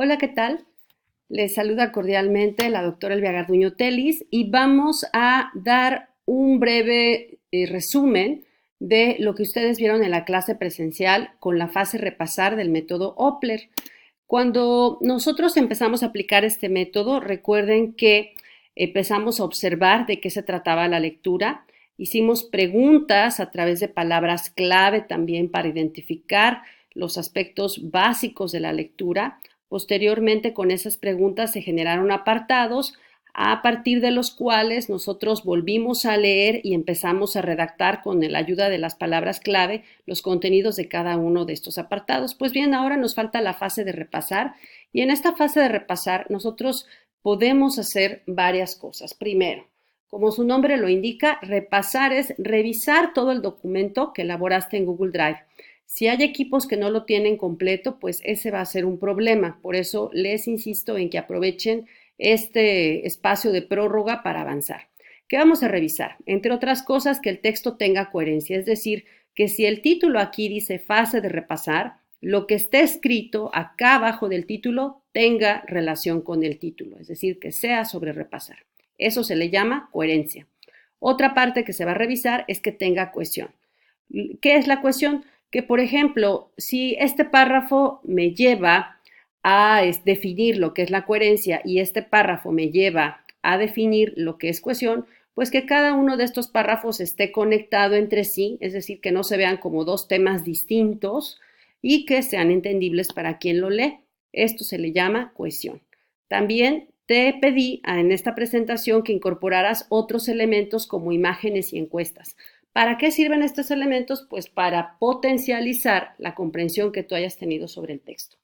Hola, ¿qué tal? Les saluda cordialmente la doctora Elvia Garduño Telis y vamos a dar un breve resumen de lo que ustedes vieron en la clase presencial con la fase repasar del método Opler. Cuando nosotros empezamos a aplicar este método, recuerden que empezamos a observar de qué se trataba la lectura, hicimos preguntas a través de palabras clave también para identificar los aspectos básicos de la lectura. Posteriormente, con esas preguntas se generaron apartados a partir de los cuales nosotros volvimos a leer y empezamos a redactar con la ayuda de las palabras clave los contenidos de cada uno de estos apartados. Pues bien, ahora nos falta la fase de repasar y en esta fase de repasar nosotros podemos hacer varias cosas. Primero, como su nombre lo indica, repasar es revisar todo el documento que elaboraste en Google Drive. Si hay equipos que no lo tienen completo, pues ese va a ser un problema. Por eso les insisto en que aprovechen este espacio de prórroga para avanzar. ¿Qué vamos a revisar? Entre otras cosas, que el texto tenga coherencia, es decir, que si el título aquí dice fase de repasar, lo que esté escrito acá abajo del título tenga relación con el título, es decir, que sea sobre repasar. Eso se le llama coherencia. Otra parte que se va a revisar es que tenga cohesión. ¿Qué es la cohesión? Que, por ejemplo, si este párrafo me lleva a definir lo que es la coherencia y este párrafo me lleva a definir lo que es cohesión, pues que cada uno de estos párrafos esté conectado entre sí, es decir, que no se vean como dos temas distintos y que sean entendibles para quien lo lee. Esto se le llama cohesión. También te pedí en esta presentación que incorporaras otros elementos como imágenes y encuestas. ¿Para qué sirven estos elementos? Pues para potencializar la comprensión que tú hayas tenido sobre el texto.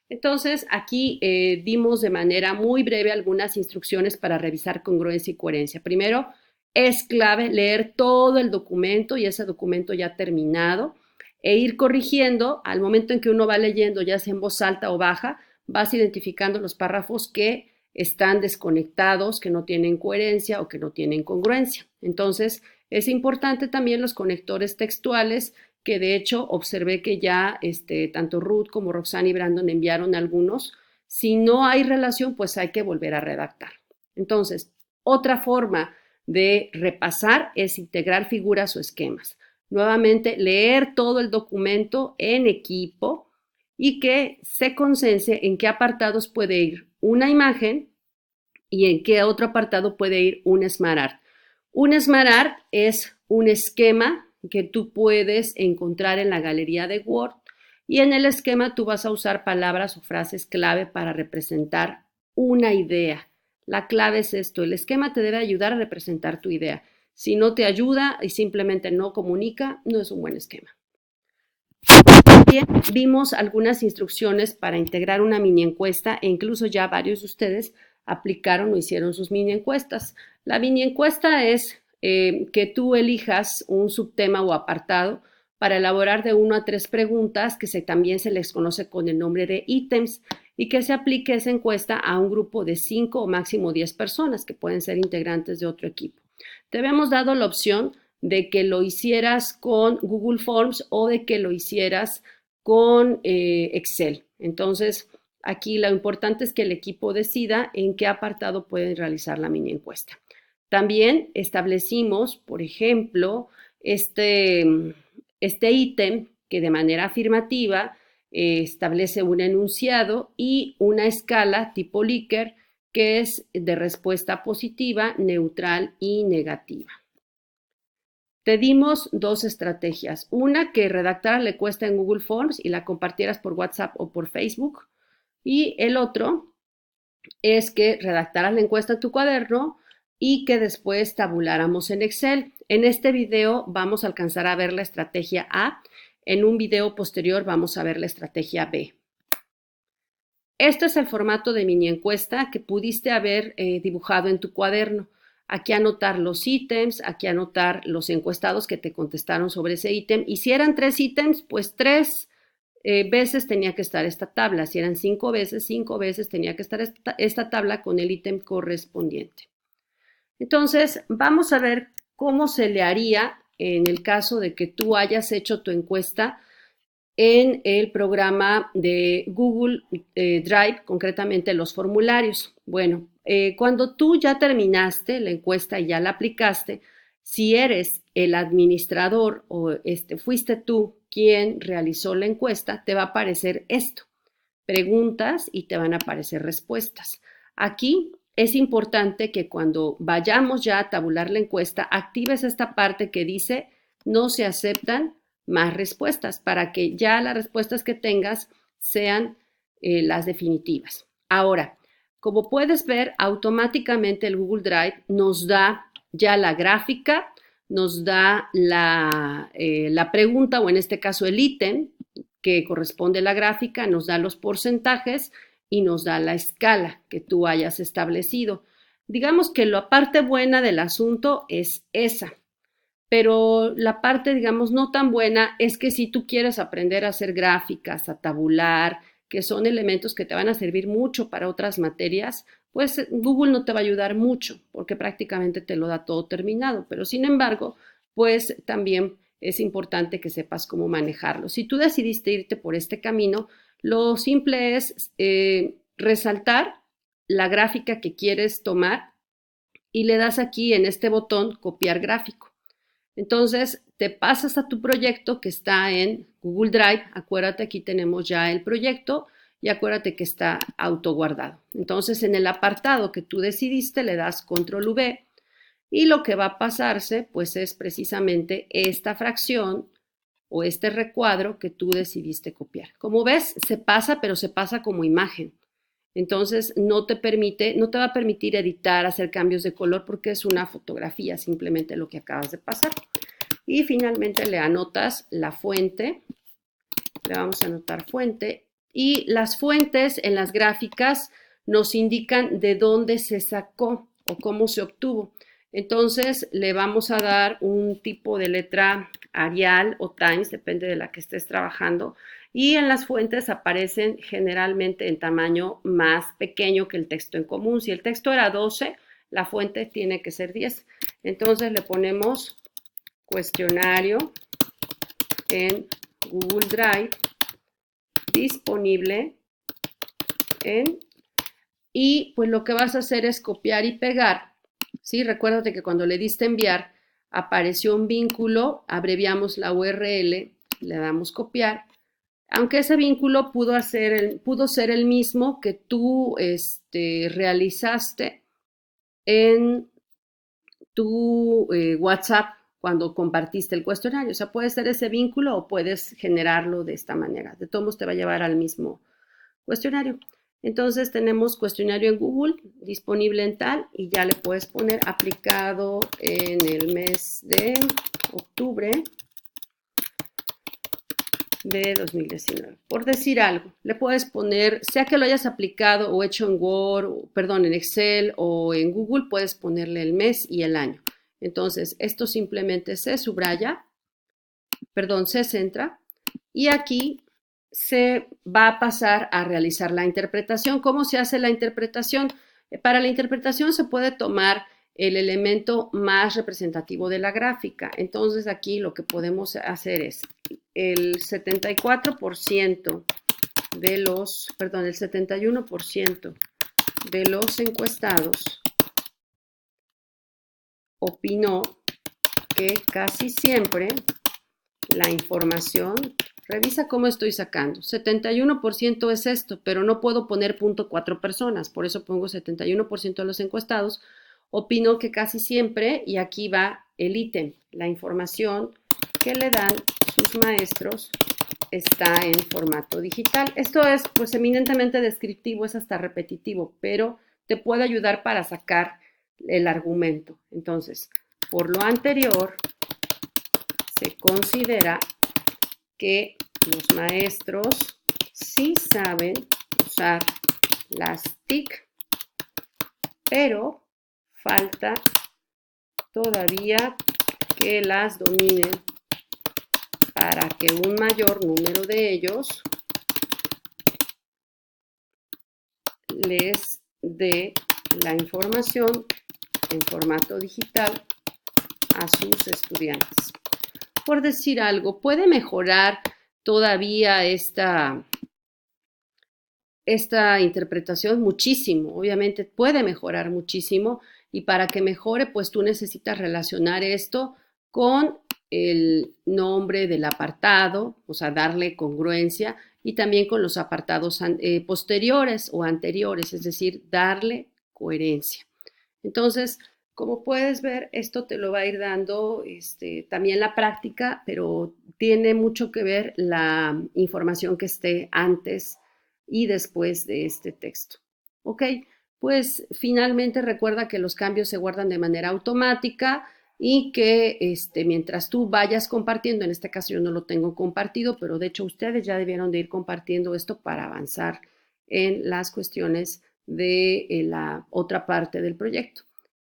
Entonces, aquí dimos de manera muy breve algunas instrucciones para revisar congruencia y coherencia. Primero, es clave leer todo el documento y ese documento ya terminado e ir corrigiendo al momento en que uno va leyendo, ya sea en voz alta o baja, vas identificando los párrafos que están desconectados, que no tienen coherencia o que no tienen congruencia. Entonces, es importante también los conectores textuales, que de hecho observé que ya tanto Ruth como Roxanne y Brandon enviaron algunos. Si no hay relación, pues hay que volver a redactar. Entonces, otra forma de repasar es integrar figuras o esquemas. Nuevamente, leer todo el documento en equipo y que se consense en qué apartados puede ir una imagen y en qué otro apartado puede ir un SmartArt. Un SmartArt es un esquema que tú puedes encontrar en la galería de Word y en el esquema tú vas a usar palabras o frases clave para representar una idea. La clave es esto, el esquema te debe ayudar a representar tu idea. Si no te ayuda y simplemente no comunica, no es un buen esquema. También vimos algunas instrucciones para integrar una mini encuesta e incluso ya varios de ustedes aplicaron o hicieron sus mini encuestas. La mini encuesta es que tú elijas un subtema o apartado para elaborar de 1 a 3 preguntas que también se les conoce con el nombre de ítems y que se aplique esa encuesta a un grupo de 5 o máximo 10 personas que pueden ser integrantes de otro equipo. Te habíamos dado la opción de que lo hicieras con Google Forms o de que lo hicieras con Excel. Entonces, aquí lo importante es que el equipo decida en qué apartado pueden realizar la mini encuesta. También establecimos, por ejemplo, este ítem que de manera afirmativa establece un enunciado y una escala tipo Likert que es de respuesta positiva, neutral y negativa. Te dimos dos estrategias. Una, que redactaras la encuesta en Google Forms y la compartieras por WhatsApp o por Facebook. Y el otro es que redactaras la encuesta en tu cuaderno y que después tabuláramos en Excel. En este video vamos a alcanzar a ver la estrategia A. En un video posterior vamos a ver la estrategia B. Este es el formato de mini encuesta que pudiste haber dibujado en tu cuaderno. Aquí anotar los ítems, aquí anotar los encuestados que te contestaron sobre ese ítem. Y si eran 3 ítems, pues 3 veces tenía que estar esta tabla. Si eran 5 veces tenía que estar esta tabla con el ítem correspondiente. Entonces, vamos a ver cómo se le haría en el caso de que tú hayas hecho tu encuesta en el programa de Google Drive, concretamente los formularios. Bueno, cuando tú ya terminaste la encuesta y ya la aplicaste, si eres el administrador o fuiste tú quien realizó la encuesta, te va a aparecer esto, preguntas y te van a aparecer respuestas. Aquí es importante que cuando vayamos ya a tabular la encuesta, actives esta parte que dice no se aceptan más respuestas para que ya las respuestas que tengas sean las definitivas. Ahora, como puedes ver, automáticamente el Google Drive nos da ya la gráfica, nos da la pregunta o en este caso el ítem que corresponde a la gráfica, nos da los porcentajes y nos da la escala que tú hayas establecido. Digamos que la parte buena del asunto es esa, pero la parte, digamos, no tan buena es que si tú quieres aprender a hacer gráficas, a tabular, que son elementos que te van a servir mucho para otras materias, pues Google no te va a ayudar mucho porque prácticamente te lo da todo terminado, pero sin embargo, pues también es importante que sepas cómo manejarlo. Si tú decidiste irte por este camino, lo simple es resaltar la gráfica que quieres tomar y le das aquí en este botón copiar gráfico. Entonces, te pasas a tu proyecto que está en Google Drive. Acuérdate, aquí tenemos ya el proyecto y acuérdate que está autoguardado. Entonces, en el apartado que tú decidiste, le das Control V y lo que va a pasarse, pues, es precisamente esta fracción o este recuadro que tú decidiste copiar. Como ves, se pasa, pero se pasa como imagen. Entonces, no te va a permitir editar, hacer cambios de color porque es una fotografía, simplemente lo que acabas de pasar. Y finalmente le anotas la fuente, le vamos a anotar fuente y las fuentes en las gráficas nos indican de dónde se sacó o cómo se obtuvo. Entonces le vamos a dar un tipo de letra Arial o Times, depende de la que estés trabajando, y en las fuentes aparecen generalmente en tamaño más pequeño que el texto en común. Si el texto era 12, la fuente tiene que ser 10. Entonces le ponemos cuestionario en Google Drive disponible en, y pues lo que vas a hacer es copiar y pegar, ¿sí? Recuérdate que cuando le diste enviar apareció un vínculo, abreviamos la URL, le damos copiar, aunque ese vínculo pudo ser el mismo que tú realizaste en tu WhatsApp cuando compartiste el cuestionario. O sea, puede ser ese vínculo o puedes generarlo de esta manera. De todos modos te va a llevar al mismo cuestionario. Entonces tenemos cuestionario en Google disponible en tal y ya le puedes poner aplicado en el mes de octubre de 2019. Por decir algo, le puedes poner, sea que lo hayas aplicado o hecho en Word, perdón, en Excel o en Google, puedes ponerle el mes y el año. Entonces, esto simplemente se subraya, perdón, se centra y aquí se va a pasar a realizar la interpretación. ¿Cómo se hace la interpretación? Para la interpretación se puede tomar el elemento más representativo de la gráfica. Entonces aquí lo que podemos hacer es el 74% de los, perdón, el 71% de los encuestados opinó que casi siempre la información, revisa cómo estoy sacando, 71% es esto, pero no puedo poner 0.4 personas, por eso pongo 71% de los encuestados, opinó que casi siempre, y aquí va el ítem, la información que le dan sus maestros está en formato digital. Esto es pues eminentemente descriptivo, es hasta repetitivo, pero te puede ayudar para sacar el argumento. Entonces, por lo anterior, se considera que los maestros sí saben usar las TIC, pero falta todavía que las dominen para que un mayor número de ellos les dé la información en formato digital a sus estudiantes. Por decir algo, puede mejorar todavía esta interpretación muchísimo. Obviamente puede mejorar muchísimo y para que mejore, pues tú necesitas relacionar esto con el nombre del apartado, o sea, darle congruencia y también con los apartados posteriores o anteriores, es decir, darle coherencia. Entonces, como puedes ver, esto te lo va a ir dando también la práctica, pero tiene mucho que ver la información que esté antes y después de este texto. Ok, pues finalmente recuerda que los cambios se guardan de manera automática y que mientras tú vayas compartiendo, en este caso yo no lo tengo compartido, pero de hecho ustedes ya debieron de ir compartiendo esto para avanzar en las cuestiones de la otra parte del proyecto.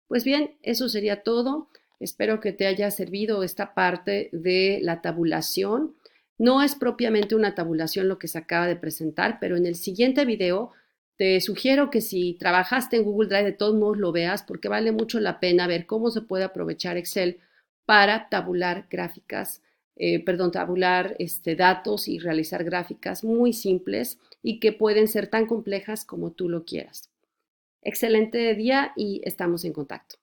Pues bien, eso sería todo. Espero que te haya servido esta parte de la tabulación. No es propiamente una tabulación lo que se acaba de presentar, pero en el siguiente video te sugiero que si trabajaste en Google Drive de todos modos lo veas porque vale mucho la pena ver cómo se puede aprovechar Excel para tabular gráficas, tabular datos y realizar gráficas muy simples y que pueden ser tan complejas como tú lo quieras. Excelente día y estamos en contacto.